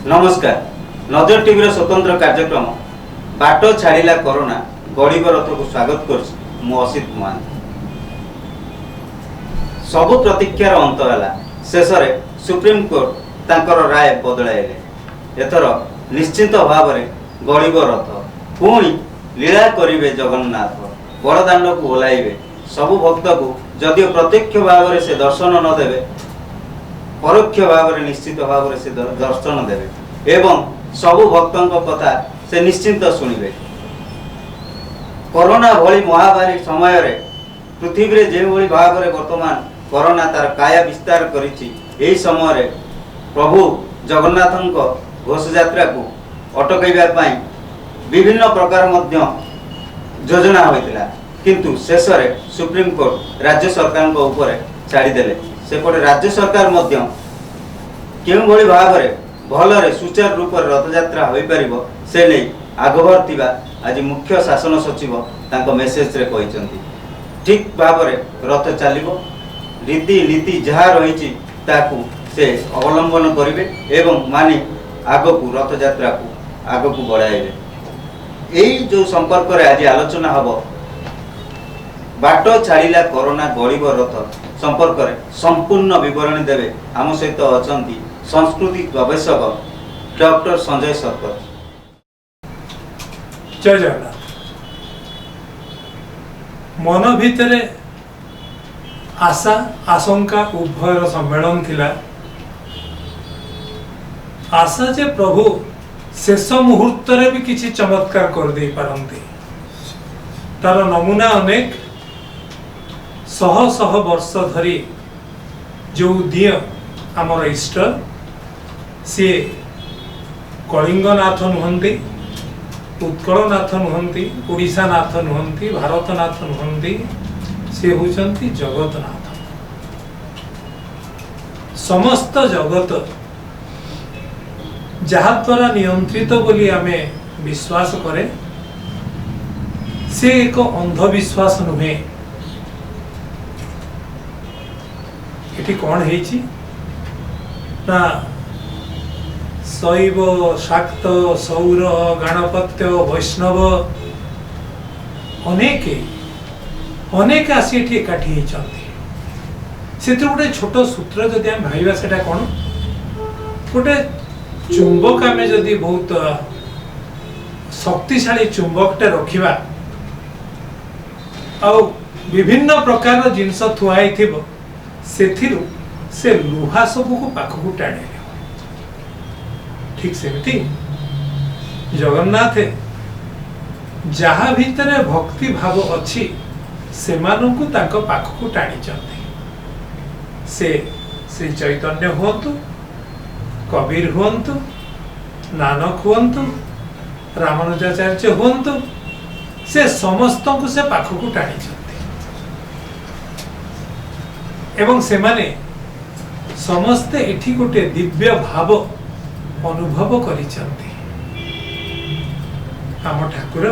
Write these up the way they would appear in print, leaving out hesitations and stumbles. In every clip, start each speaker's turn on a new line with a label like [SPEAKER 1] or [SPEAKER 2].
[SPEAKER 1] नमस्कार। नजर टीवी स्वतंत्र कार्यक्रम बाट छाड़ा कोरोना गरीब रथ को स्वागत कर असित मान सबु प्रतीक्षार अंत है। शेष में सुप्रीमकोर्ट तांकर राय बदलाइले। एथर निश्चित भाव में गरीब रथ पुणी लीला करेंगे। जगन्नाथ बड़दाण्ड को ओह्लैबे। सबु भक्त को जदिव प्रत्यक्ष भाव में से दर्शन न देवे, परोक्ष भाव में निश्चित भाव में से दर्शन देवे एवं सबु भक्तों कथा से निश्चिंत शुणिबे। कोरोना भली महामारी समय रे पृथ्वी रे जे भली भाव में वर्तमान कोरोना तार काया विस्तार करिछि, एही समय रे प्रभु जगन्नाथଙ୍କ घोष यात्रा को अटकैबा पई विभिन्न प्रकार मध्य योजना होइतिला, किंतु शेष में सुप्रीम कोर्ट राज्य सरकार को ऊपर छाड़ीदेले। सेपटे राज्य सरकार मध्य केउं भली भाव में भलरे सुचारू रूप रथ यात्रा हो पारिबो से नहीं आगभर थिबा आज मुख्य शासन सचिव तांको मेसेज रे कहिसंती। ठीक भाव में रथ चलिबो, रीति नीति जहाँ रही ताकू से अवलंबन करेंगे एवं मानी आग को रथ यात्रा को आग को बढ़ाइबे। यही जो संपर्क रे आज आलोचना हब बाट छाड़ा कोरोना गरीब रथ संपर्क में संपूर्ण विवरणी देवे। आम सहित अछंती संस्कृति गवेषक डॉक्टर संजय सरकर।
[SPEAKER 2] जय जगन्नाथ। मन भितरे आशा आशंका उभयर सम्मेलन थिला। आशा जे प्रभु शेष मुहूर्त रे भी किसी चमत्कार कर दे पारंती। तार नमूना अनेक शह शह वर्ष धरी जो दिय आमर इष्ट सी कलिंगनाथ नुहंती, उत्कलनाथ नुहंती, ओडिशानाथ नुहंती, भारतनाथ नुहंती, सी होचंती जगतनाथ। समस्त जगत जहा द्वारा नियंत्रित बोली आमे विश्वास करे, से एक अंधविश्वास नुहे। एटी कौन हेची ना शैव शाक्त सौर गणपत्य वैष्णव अनेक अनेक आसी एटी एकाठी हेचंती। सेतिर गोटे छोट सूत्र जदि आम भाइबा सेटा कौन, गोटे चुंबक आम जदि बहुत शक्तिशाली चुंबकटे रखिबा आउ विभिन्न प्रकार जिनस थुआई थिबो, सेथिरु से लुहा सब को पाखकु टाणे। ठीक सेमती जगन्नाथ जहा भितरे भक्ति भाव अच्छी सेमानंकु तांको पाखकु टाणी चंती। से श्री चैतन्य हुअंतु, कबीर हुअंतु, नानक हुअंतु, रामानुजाचार्य हुअंतु, से समस्त को से पाखकु टाणी चंती। एवं से माने समस्ते एठी गोटे दिव्य भाव अनुभव करिसंती। आम ठाकुर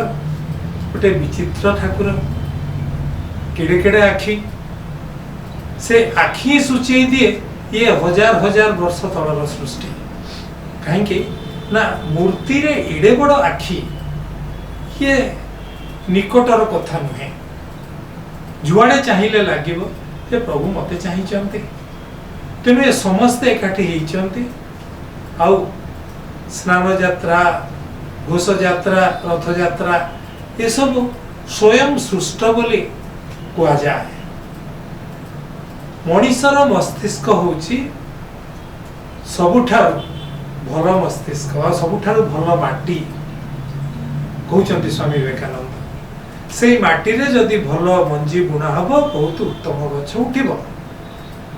[SPEAKER 2] गोटे विचित्र ठाकुर, केड़े केड़े आखि, से आखि सूचई दिए ये हजार हजार वर्ष तलर सृष्टि। कहीं ना मूर्ति रे एड़े बड़ आखि ये निकटर कथा नुहे। जुआड़े चाहिए लगे जे प्रभु मते चाहिए, तेणु ये समस्ते एकाठी होती। आउ स्नान यात्रा, घोष यात्रा, रथ यात्रा ये सब स्वयं सृष्ट बोली कह जाए। मनीषर मस्तिष्क होची सबुठार भल मस्तिष्क और सबुठार भल माटी कहते स्वामी विवेकानंद। से माटी रे जदि भल मंजी बुणा हब बहुत उत्तम गछ उठिब।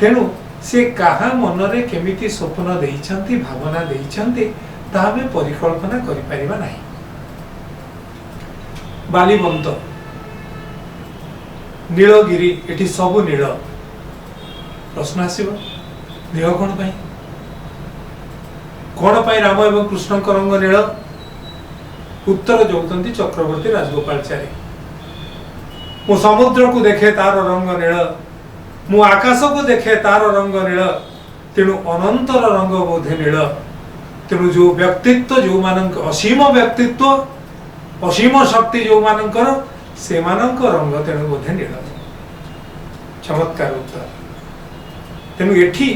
[SPEAKER 2] तेणु से कहा मन रे केमिति स्वप्न देइछंती, भावना देइछंती ताहा में परिकल्पना करि परिबा नाही। बालीबंत, नीलगिरी एठी सबु नील। प्रश्न आसीबो नील कोन पाई? कोन पाई राम एवं कृष्ण को रंग नील? उत्तर जोगतंती चक्रवर्ती राजगोपालचारी। मु समुद्र को देखे तार रंग नील, मु आकाश को देखे तार रंग नील, तेणु अनंतर रंग बोधे नील। तेणु जो व्यक्तित्व जो मानक असीम व्यक्तित्व असीम शक्ति जो मानकर से मानक रंग तेणु बोधे नील। चमत्कार उत्तर। तेणु एठी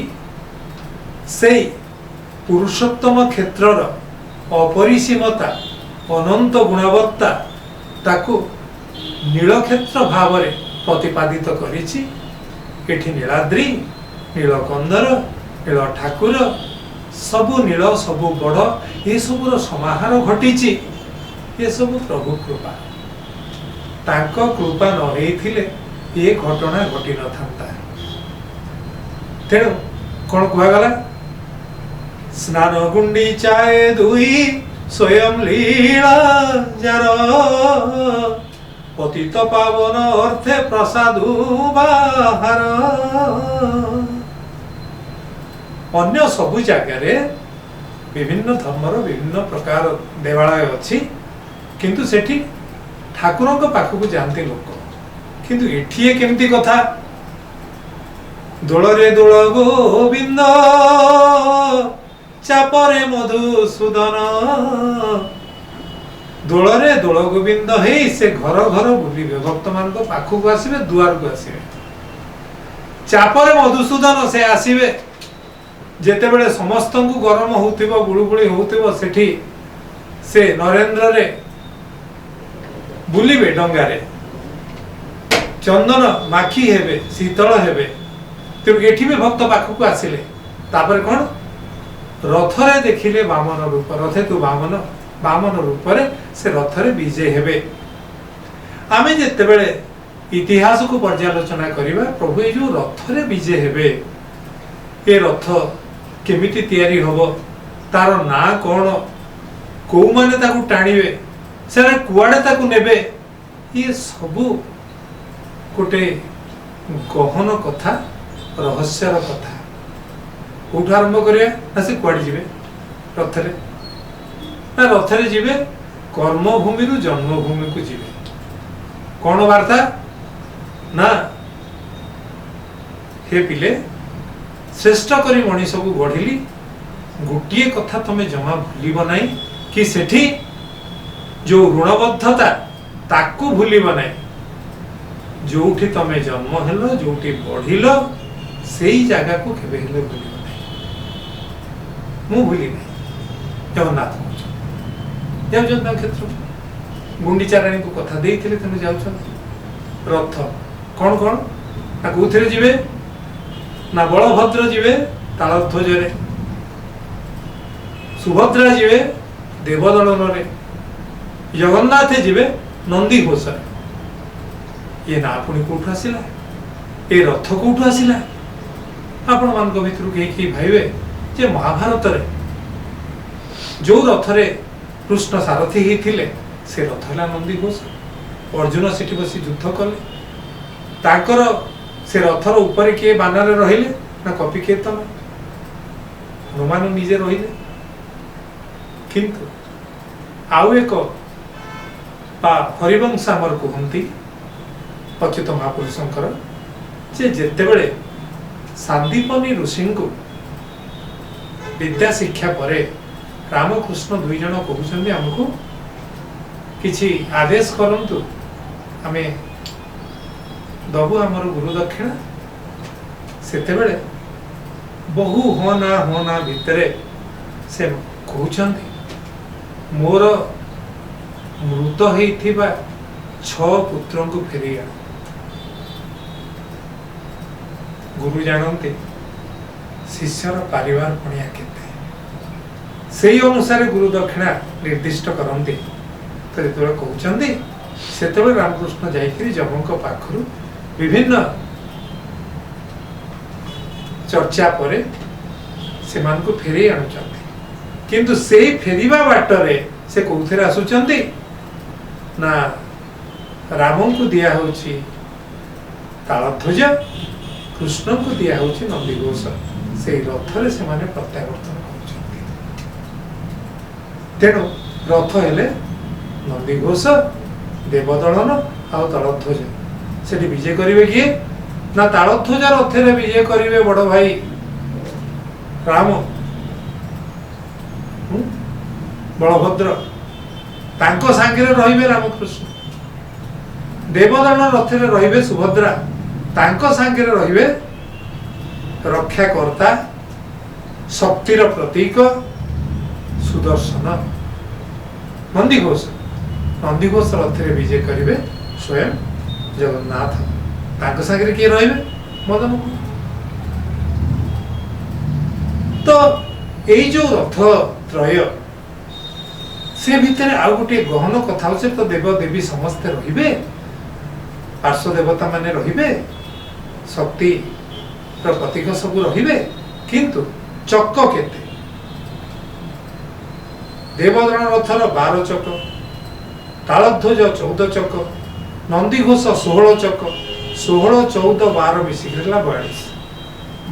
[SPEAKER 2] से पुरुषोत्तम क्षेत्रर अपरिसीमता अनंत गुणवत्ता ताकू नीलक्षेत्र भाव में प्रतिपादित करिछि। एठी नीलाद्रि नीलकंदर नील ठाकुर सबु नील सबु बड़ ये सबुर समाहार घटिछि। ये सब प्रभु कृपा। तांको कृपा न होइथिले ये घटना घटी न थांता। तेणु कौन कहगला स्नान गुंडीचाए दुई स्वयं लीला जार पतित पावन अर्थे प्रसादु बाहार। अन्य सबु जगार विभिन्न धर्मर विभिन्न प्रकार देवालय अच्छी किंतु सेठी ठाकुरों को पाखक जाते लोक किंतु एठिए केमती कथा दोलरे दोल गोविंद चापरे मधुसूदन दोलरे दोल गोविंद हे से घर घर बुलिबे भक्त मान पाखक आसबे दुआर को आसबे चापरे मधुसूदन से आसबे जेते बेले समस्त को गरम होउथिबो गुळुगुळी होउथिबो सेठी से नरेंद्र रे बुलिबे डंगारे चंदन माखी हेबे शीतल हेबे। तेणु एठी भी भक्त पाखक आसिले तापर कौन रथरे देखिले वामन रूप रथे तु वामन वामन रूप से रथरे विजय हेबे। आमे जेते बेले इतिहास को पर्यालोचना करिबा प्रभु ए जो रथरे विजय हेबे ए रथ केमिति तैयारी होबो तार ना कौन को माने ताकू टाणीबे से कुआडे ताकू नेबे ये सबू गोटे गहन कथा रहस्यर कथा। कौटू आरंभ करिया ना से कुआडे जिवे रथरे ना रथरे जिवे कर्मभूमि रु जन्मभूमि को जिवे। कौन वार्ता ना हे पिले श्रेष्ठ करी मनीष को गढ़िली गोटे कथा तुम्हें जमा भूलिब नहीं कि सेठी जो ऋणबद्धता ताकू भूलिब नहीं जोठी तमे जन्म हेलो जोठी बढ़िल सेई जगह को केबे हेले भूलिब नहीं। मु भूली नहीं जगन्नाथ जाऊँ क्षेत्र गुंडीचा रानी को कथा देइथिले तमे जाउछन रथ कौन कौन ना कोथिरे जिवे ना बलभद्र जीवे तालध्वजरे सुभद्रा जीवे देवदलन जगन्नाथ जीवे नंदी घोष। ये ना पुणी कौटू आसला ये रथ कौटू आसला आपण मान भितर कहीं भावे जे महाभारत रे जो रथरे कृष्ण सारथी होते से रथ है नंदी घोष। अर्जुन सेठी बसी युद्ध कले ताकर से रथर ऊपर किए बानर रहिले ना कपि कीर्तन हनुमान निजे रहिले। किंतु आउ एक हरिवंश आमर कहती अच्युत महापुरुषंकर जे जेते बेले सांदीपनी ऋषि को विद्या शिक्षा परे रामकृष्ण दुई जन कहते आमको किछि आदेश करंतु आमे दबु आमर गुरु दक्षिणा सेते बेले बहु होना भितरे से कहउछंती मोर मृत होइथिबा 6 पुत्र को फेरी आण। गुरु जानते शिष्यर परिवार पणिया केते सेई अनुसार गुरु दक्षिणा निर्दिष्ट करंती। तो जेतबेले कहउछंती सेतबेले रामकृष्ण जाइकरी जमक पाखरु विभिन्न चर्चा परे से मान को फेरी आणुचंती किंतु से फेरीबा बाटरे से कोथिरे आसुचंती ना रामन को दिया होची तालध्वज कृष्ण को दिया होची नंदीघोष से रथरे से माने प्रत्यावर्तन करुचंती। तेणु रथ हेले नंदीघोष देवदलन आ तालध्वज सेठी विजय करिवे किए ना तालध्वज रथरे विजय करिवे बड़ भाई राम बलभद्र तांको सांगरे रहिबे रामकृष्ण, देवदन रथरे रहिबे सुभद्रा, तांको सांगरे रहिबे रक्षाकर्ता शक्तिर प्रतीक सुदर्शन नंदीघोष। नंदीघोष रथरे विजय करिवे स्वयं जगन्नाथ, तांको सांगरे किए रहिबे मदन मोहन। तो एई जो रथ त्रय से भितर आउ गोटे गहन कथा होचे, तो देव देवी समस्ते रहिबे, पार्श्व देवता माने रहिबे, शक्ति प्रतीक सब रहिबे, किंतु चक केते देवदन रथर 12 चक, तालध्वज 14 चक, नंदीघोष 16 चक, 16 14 12 मिसिकला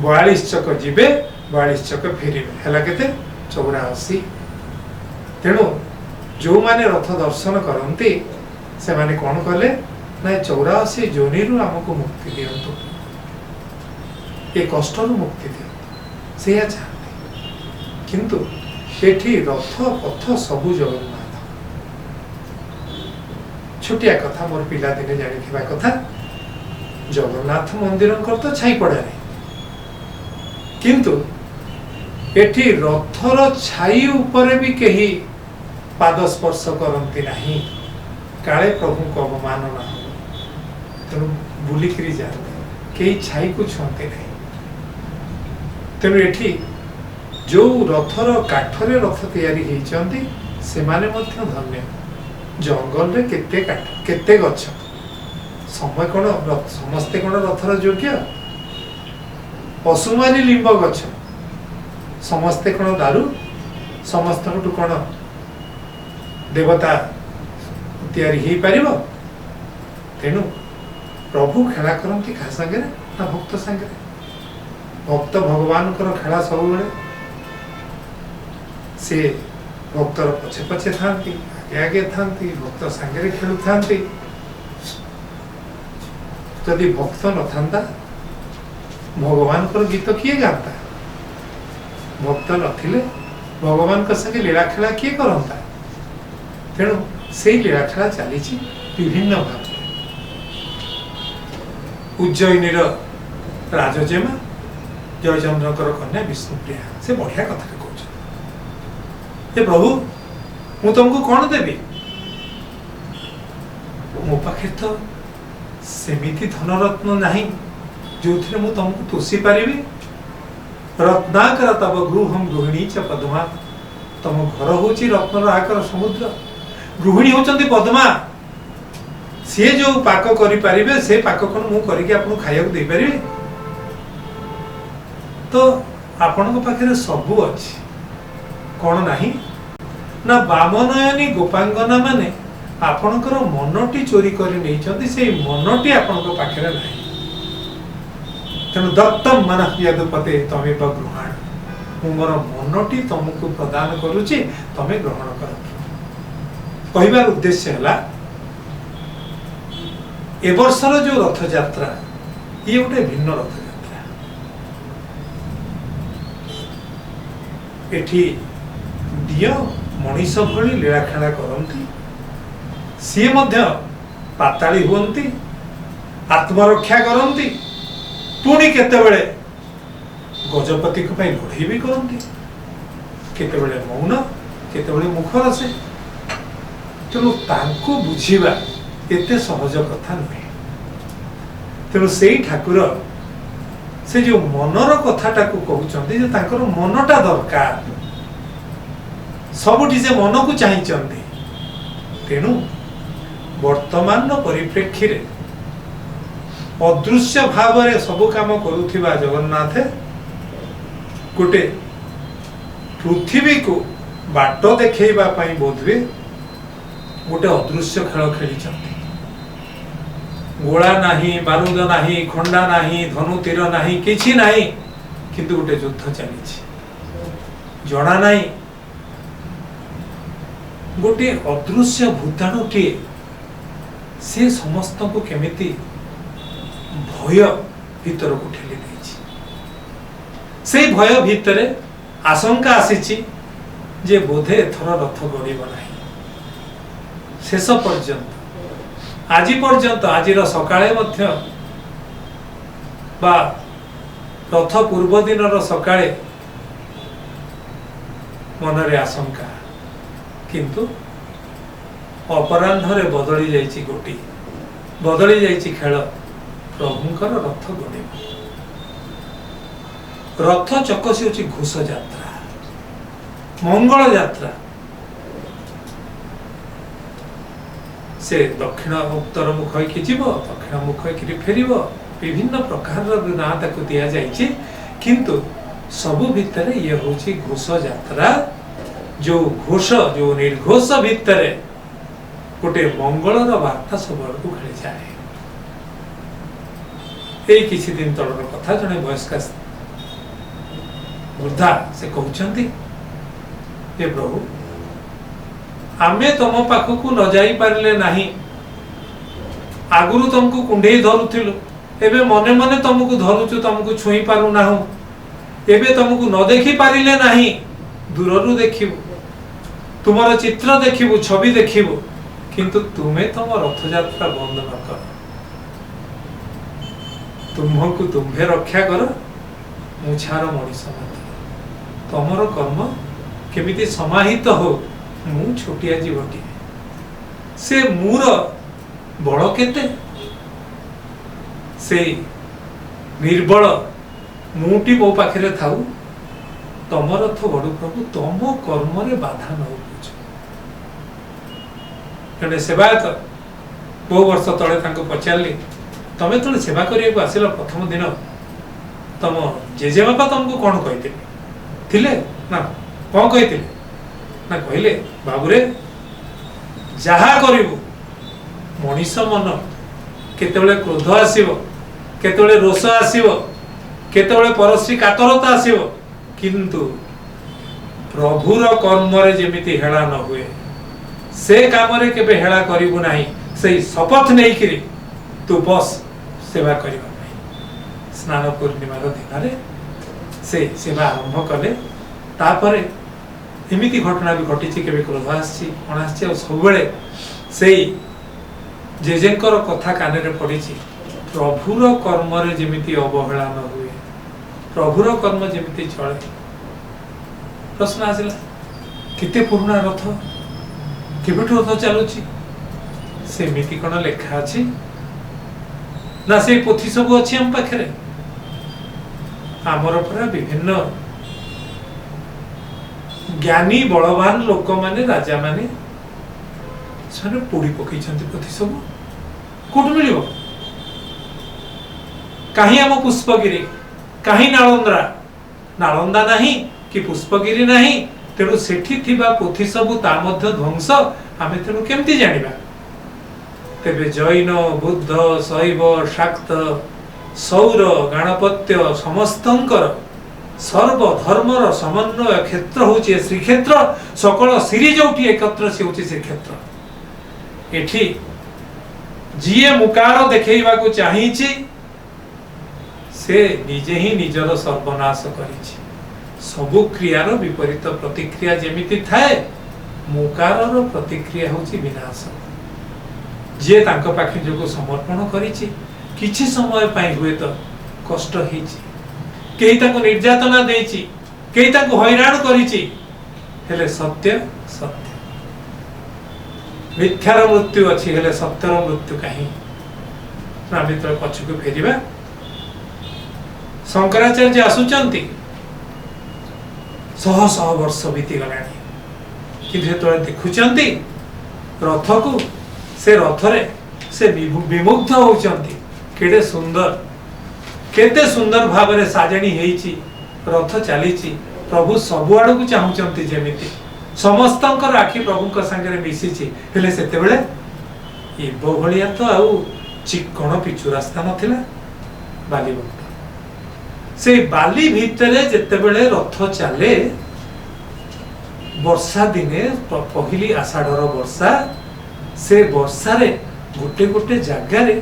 [SPEAKER 2] 42 चक जिबे, 42 चक फेरिबे, हला केते 84। तेणु जो माने रथ दर्शन करती से माने कौन कले ना 84 जोनि आमको मुक्ति दियंतु, ये कष्ट मुक्ति दियंतु से चाहते। किंतु एठी रथ पथ सबु जगन्नाथ। छोटिया कथा मोर पिला दिने जानिथिबा कथा, जगन्नाथ मंदिर तो छाई पड़ा नहीं, किंतु एठी रथर छाई उपरे भी कहीं पाद स्पर्श करती नहीं, काले प्रभु को अवमान ना हो, तेणु बुलिकी जाते कई छाई को छुंते नहीं। तेणु एठी जो रथर काठरे रथ तैयारी होइचंती से माने मध्य धन्य। जंगल रे केते काठ केते गछ, समय कोन समस्ते कोन रथर योग्य, पशुमारी लिंब गछ समस्ते कोन दारू, समस्त कोन देवता तैयारी हो पारिबो। तेणु प्रभु खेला करती क्या संगे ना भक्त संगे, भक्त भगवान खेला सब बेले से भक्तर पछे पछे थांती, आगे आगे थांती, भक्त सांगे खेलु थांती। जदि भक्त न थांता भगवान गीत किए गाता, भक्त नथिले भगवान संगे लीला खेला किए करता। तेणु से लीला खेला चली विभिन्न भाव। उज्जयिनीर राजजेमा जयचंद्रकर कन्या विष्णुप्रिया से बढ़िया कथा कहते, प्रभु मु तुमको कौन देवी, मो पाखे तो सेमिति धनरत्न नहीं जो मु तुमको तोषी पारि। रत्नाकर तब गृहम गृहिणी च पद्मा, तुम घर हूँ रत्नर आकर समुद्र, गृहिणी होचंती पद्मा, सी जो पाक करें से पाक कौन मु करके आपको खाया दे पारि। तो आपण पाखे सबू अच्छी कौन नहीं ना बामनयनी गोपांगना माने आपणकर मनटी चोरी कर मनटी आपण पाखे ना। तेणु दत्तम मन यदुपते तमें गृहाण, मु मोर मनटी तुमको प्रदान करुच्ची, तमें ग्रहण कर। कहबार उद्देश्य है ए वर्षर जो रथ यात्रा ये गोटे भिन्न रथ यात्रा। एठी दिय मनीष भली लीलाखेला करती, सी मध्य पाताली हुअन्ति, आत्मरक्षा करती, पुणी केतेबेले गजपति को पाई लड़ाई भी करती, केतेबेले मौन केतेबेले मुखर से। तेणु तांको बुझीबा एते सहज कथा नुहे। तेणु से ठाकुर से जो मनर कथाटा को कहउचंती जे तांकर मनटा दरकार, सबुठी से मन को चाहिचंती। तेणु वर्तमान परिप्रेक्षी रे अदृश्य भाव रे सब काम करुथिबा जगन्नाथ गोटे पृथ्वी को बाट देखैबा पई बोधवे गोटे अदृश्य खेल खेली। गोला नाही, बारूद नाही, खंडा नाही, धनु तीर नाही, किछि नाही, किंतु गोटे युद्ध चली जना नाही। गोटे अदृश्य भूताणुटी से समस्त को केमिति भय भीतर को ठेली देछि। से भय भीतर आशंका आसीछि जे बोधे एथर रथ गड़ब ना शेष पर्यंत आज पर्यंत आज सकाळे मध्य बा रथ पूर्व दिन सकाळे मनरे आशंका किंतु अपराह्न बदली जाइछि गोटी बदली जाइछि खेल प्रभुंकर रथ गड़ब रथ चकसी होछि घोष यात्रा मंगल यात्रा से दक्षिण उत्तर मुख होइकि जीव दक्षिण मुख होइकि फेरिब विभिन्न प्रकार ना ताकू दिया जाइछि किंतु सबु भितर ये होछि घोष यात्रा जो घोष जो निर्घोष भितर गोटे मंगलर वार्ता सब आड़ को खेली जाए। यही किसी दिन तलर कथा जड़े वयस्का वृद्धा से कहते हे प्रभु आमे तुम पाखक न जाई पारिले नाही आगुरु तुमको कुंडे धरुथिलु एबे मने मने तुमको धरुचु तुमको छुई पारु नाहु एबे तुमको न देखि पारिले नाही दूररु देखिबु तुमर चित्र देखिबु छवि देखिबु किंतु तुमे तुम रथ यात्रा बंद न कर तुमको तुम्भे रक्षा कर मुछार मनीष तुमर कर्म केमिति समाहित हो मु छोटिया जीवटी से मूर बड़ केते से निर्बल मुटी मो पाखे थाऊ तम रथ गड़ु प्रभु तम कर्म रे बाधा न हो जड़े सेवायत बहु वर्ष तले पचारि तमें जो सेवा करने को आसिल प्रथम दिन तुम जेजेबापा तुमको कौन कहते ना कौन कहते ना कहले बाबूरे जहा करू मनीष मन केतबेले क्रोध आसीबो केतबेले रोष आसीबो केतबेले परश्री कातरता आसीबो किंतु प्रभुर कर्म रे जेमिति हेळा न हुए से काम रे केबे हेळा करिवु नाही से शपथ नै करी तू बस सेवा करिवा नाही स्नान पूर्णिमार दिन रे से सेवा आरंभ कले तापरे एमिति घटना भी घटी केबे क्रोध आसी कोन आसी और सब बेले सेई जेजेंकर कथा काने रे पड़िछि प्रभुर कर्म रे जेमिति अवहेला न हुए प्रभुर कर्म जेमिति चले प्रश्न आसिला केते पुराना रथ केबेठु रथ चलुछि सेमिति कोन लेखा अछि ना से पोथी सब अछि हम पाखरे आमर पूरा विभिन्न ज्ञानी बलवान लोक माने राजा माने से पोड़ी पकई पोथी सब कौट मिल कहीं आम पुष्पगिरी कहीं नालंदा नालंदा नहीं कि पुष्पगिरी नहीं तेणु सेठी थिबा पोथी सब ता मध्य ध्वंस आमे तेणु केमती जानिबा तेबे जैन बुद्ध शैव शाक्त सौर गणपत्य समस्तंकर सर्व धर्मर समन्वय क्षेत्र होची श्रीक्षेत्र सकल सिरी जोटी एकत्र से होची श्रीक्षेत्र एठी जिए मुकार देखैबा को चाहिछि से निजे ही निजर सर्वनाश करिछि सबु क्रियार विपरीत प्रतिक्रिया जेमिति थाए मुकारर प्रतिक्रिया होची विनाश जे तांको पाखे जो समर्पण करिछि किछि समय पाई हुए तो कष्ट हिछि केही ताको निर्यातना देछि केही ताको हैरान करिछि हेले सत्य सत्य मिथ्यार मृत्यु अछि हेले सत्यर मृत्यु काहे आमे तो पछकु फेरिबा शंकराचार्य आसुचंती शह शह वर्ष बीती गलानी कि जेतोले देखुचंती रथ को से रथरे से विमुग्ध होचंती केडे सुंदर केते सुंदर भाव रे साजणी हेइची रथ चलीची प्रभु सबु आड़ को चाहूचंती जेमिति समस्तंकर आखि प्रभु को संगे रे मिसिची हेले सेते बेले इबो भलिया तो आउ चिकण पिछु रास्ता नथिला बाली बंट से बाली भितरे जेते बेले रथ चले वर्षा दिने पहली आषाढ़र वर्षा से वर्षा रे गोटे गोटे जगह रे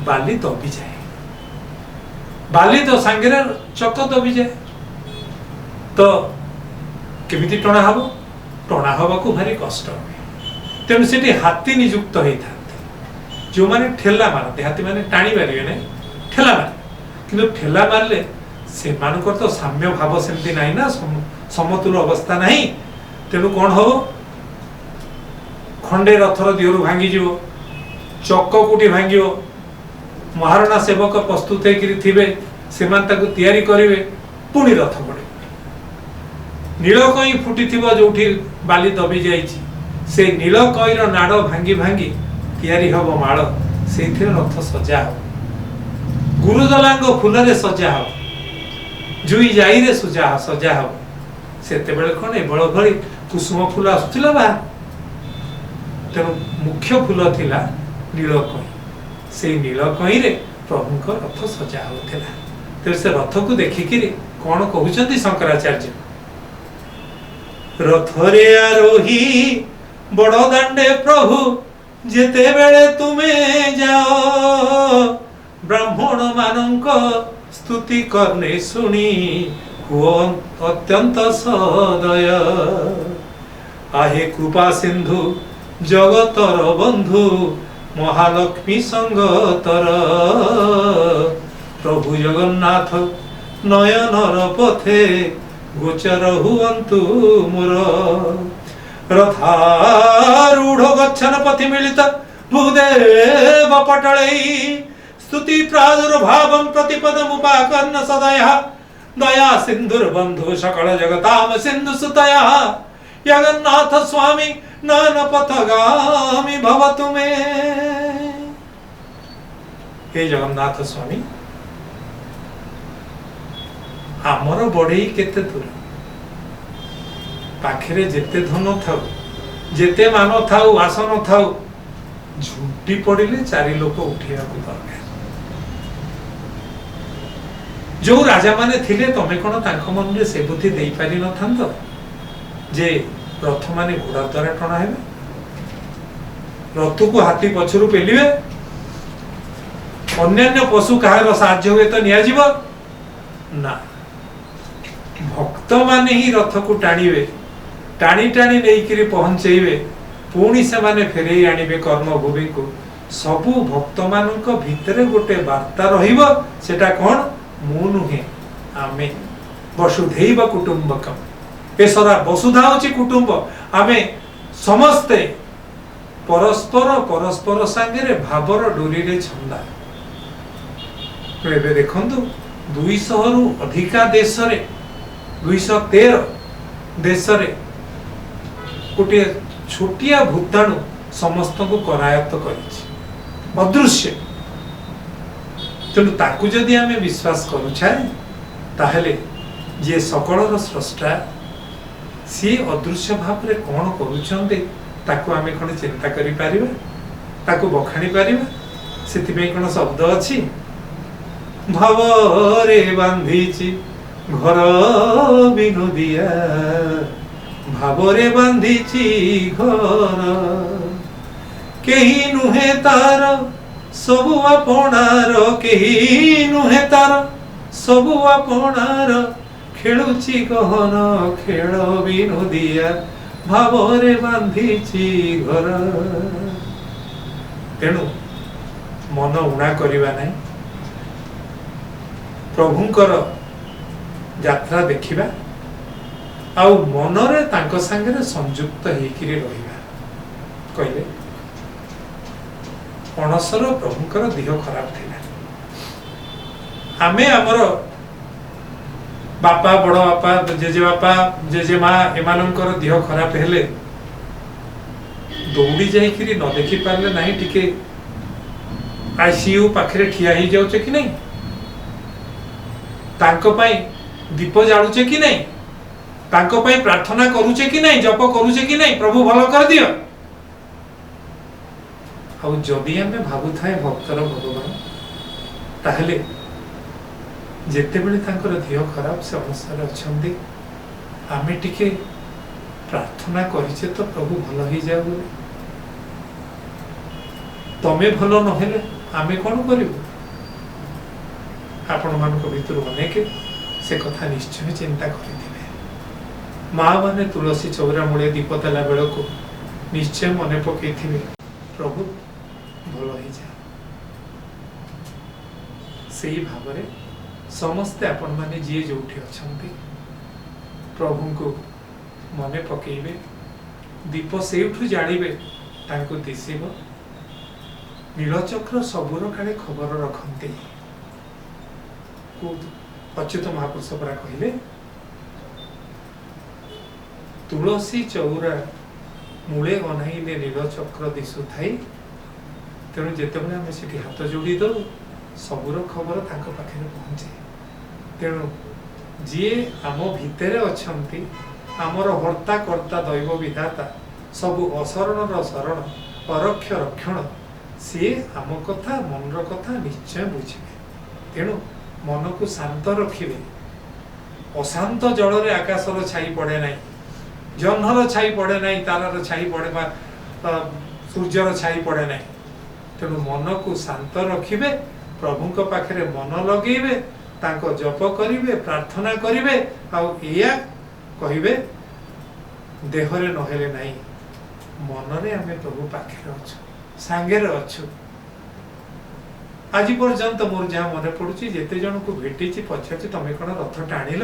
[SPEAKER 2] बाली दबी जाए बाली तो सांगे चक दबी जाए तो केमिति टणा हबो टणा हवाको भारी कष्ट हुए। तेणु सेठी हाथी नियुक्त होता जो माने ठेला मारते, हाथी माने टाणी मारे ना, ठेला मारे, किंतु ठेला मारले से मानकर तो साम्य भाव सेमती नहीं ना, समतुल अवस्था नहीं। तेणु कौन हम खंडे रथर दिहरु भांगी जीव, चक कोटी भांगी, महारणा सेवक प्रस्तुत होते तैयारी करेंगे, पुणी रथ पड़े नीलकई फुटी जो बाली दबी से नीलकईर नाड़ भांगी भांगी तैयारी हम माल, से रथ सजा हो, गुरुदलांग फूल सजा हो, जुई जाई सजा हो। से कौन एबल भली कुसुम फूल आसुला बाहर, तेणु मुख्य फूल थिला नीलकई, से नीलकई रे प्रभु रथ सजा होता। तेणु से रथ को देखिक कौन कहते शंकराचार्य, रथरे आरोही बड़ दांडे प्रभु जेते बेले तुमे जाओ, ब्राह्मण मानक स्तुति करने सुनी हुओ अत्यंत सदय, आहे कृपा सिंधु जगतर बंधु महालक्ष्मी संगतर, प्रभु जगन्नाथ नयनर पथे गोचर हुअन्तु मोर, रथारूढ़ गच्छन पथि मिलित भूदेव पटलै, स्तुति प्रादुर्भावं प्रतिपदमुपाकर्ण सदयः, दया सिंधुर बंधु सकल जगताम सिंधु सुतयः, जगन्नाथ स्वामी नयन पथगामी भवतु मे। हे जगन्नाथ स्वामी, आमर बढ़ई केते दूर, पाखरे जेते धन थाउ, जेते मान थाउ, आसन थाउ, झुंटी पड़िले चारि लोक उठिया को दरकार। जो राजा माने थिले तमे कोन तांख मन रे से बुद्धि देई पारि न थांतो जे रथ माने घोड़ा द्वारा टणा हेबे, रथ को हाथी पछरु पेलिबे, अन्यान्य पशु कहार साहाय्य हुए तो निया जीव ना, भक्त माने ही रथ को टाणीबे, टाणी टाणी नहीं पहुंचेबे, पुणी से माने फेरे आनिबे कर्म भूमि को। सबु भक्त मानक भितरे गोटे वार्ता रहिबो, सेटा कोन मु नुहे आमे, वसुधैव कुटुंबकम। ए सारा वसुधा होची कुटुंब, आमे समस्ते परस्पर परस्पर संगे भावर डोरी रे छंदा। एबे देखंतु 200 रु अधिका देश रे, 213 देश रे गोटे छोटिया भूताणु समस्त को करायत्त करिछि, अदृश्य। तेणु ताकू जदि आमे विश्वास करूछाए ताहले जे सकलर स्रष्टा सी अदृश्य भाव रे कोन करूछन्ते ताकू आमे कोन चिंता करि पारिबा, ताकू बखाणी पारिबा। सेति पे कोन शब्द अछि, भावरे बांधिछि घर बिनुदिया, भावरे बांधिछि घर, केही नुहे तार सबु आपणार, केही नुहे तार सबु आपणार, खेलुछि गहन खेल बिनुदिया, भावरे बांधिछि घर। तेणु मन उणा करिबा नै, प्रभुंकर यात्रा देखिबा आउ मनरे तांको संगे संयुक्त हेकिरी रहिबा। कहले अणसर प्रभुंकर देह खराब थिला, आमे हमर बापा बड़ बापा जेजे बापा जेजे माँ एमानंकर देह खराब हेले दौड़ी जाइकिरी न देखि पारले नाही, टिके आईसीयू पाखरे ठिया ही जाउचे कि नहीं, तांको पाई दीप जालुचे कि नहीं, तांको पाई प्रार्थना करूचे कि नहीं, जप करूचे कि नहीं, प्रभु भलो कर दियो। आउ जदि आमे भाबु थाए भक्तर भगवान, ताहले जेते बेले तांकर देह खराब से अवस्था अछंदी, आमे टिके प्रार्थना करिचे तो प्रभु भलो ही जाऊ बोले। तमे भलो नहेले आमे कोन करिबो? आपण मानक भितर अनेक से कथा निश्चय चिंता करिथिबे। माँ माने तुलसी चौरा मूले दीप देला बेल को निश्चय मन पकई प्रभु भल हो जाए से भाव में समस्ते आपण माने जी जो अच्छा प्रभु को मन पकईबे दीप से जाड़े दिशब नीलचक्र सबूर काले खबर रखते अच्युत महापुरुष परा कहले तुलसी चौरा मूले अनाइले नीलचक्र दिशु थाई तेणु जितेबाला आम से हाथ जोड़ी दो सबूर खबर तांको पाखे पहुँचे तेणु जी आम भितर अच्छा आमर हर्ता कर्ता दैव विधाता सबु असरणर शरण परक्ष रक्षण सी आम कथा मनर कथा निश्चय बुझे तेणु मन को शांत रखिए अशांत जल रे आकाशर छाई पड़े ना जह्नर छाई पड़े ना तारार छाई पड़े सूर्यर छाई पड़े ना तेणु मन को शांत रखिए प्रभु पाखे मन लगेबे तांको जप करिवे प्रार्थना करिवे आउ या कहिबे देहरे नहेले नहीं मनरे आमे प्रभु पाखे अच्छु सांगे अच्छु आज पर्यंत मोर जहाँ मन पड़ुची जेते जन को भेटी पचार तमें कौन रथ टाणिल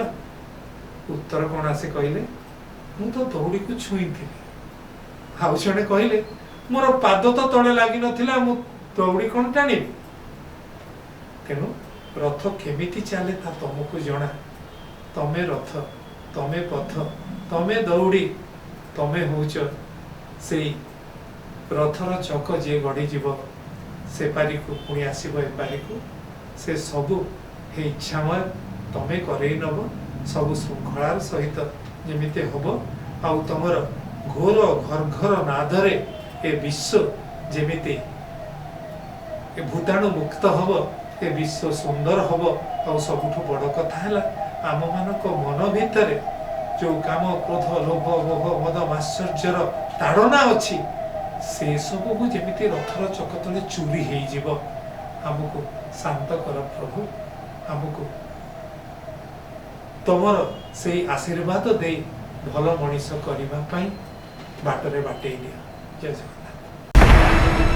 [SPEAKER 2] उत्तर कौन आसे कहले मु तो दौड़ी को छुई थी आउ जड़े कहले मोर पाद तो तले लगी नथिला मु दौड़ी कौन टाणी तेणु रथ केमिति चले ता तुमको जना तमे रथ तमे पथ तमे दौड़ी तमे होच से रथर चक जे गड़ी जीव से पारी को पुणी आसब एपारी को से सबू हे इच्छामय तमे करे नब सबु श्रृंखलार सहित जमीते हब आउ तमर घोर घर घर नादरे ए विश्व जेमिति ए भूताणु मुक्त हब ए विश्व सुंदर हब आउ सबुठु बड़ कथा है आम मानक मन भितर जो काम क्रोध लोभ मोह मद माश्चर्यर ताड़ना अच्छी से सबू जमीती रथर चक तले चूरी हो आमको शांत कर प्रभु आमको तमर से आशीर्वाद दे भल मनीष करने बाटरे बाटे दिया। जय जगन्नाथ।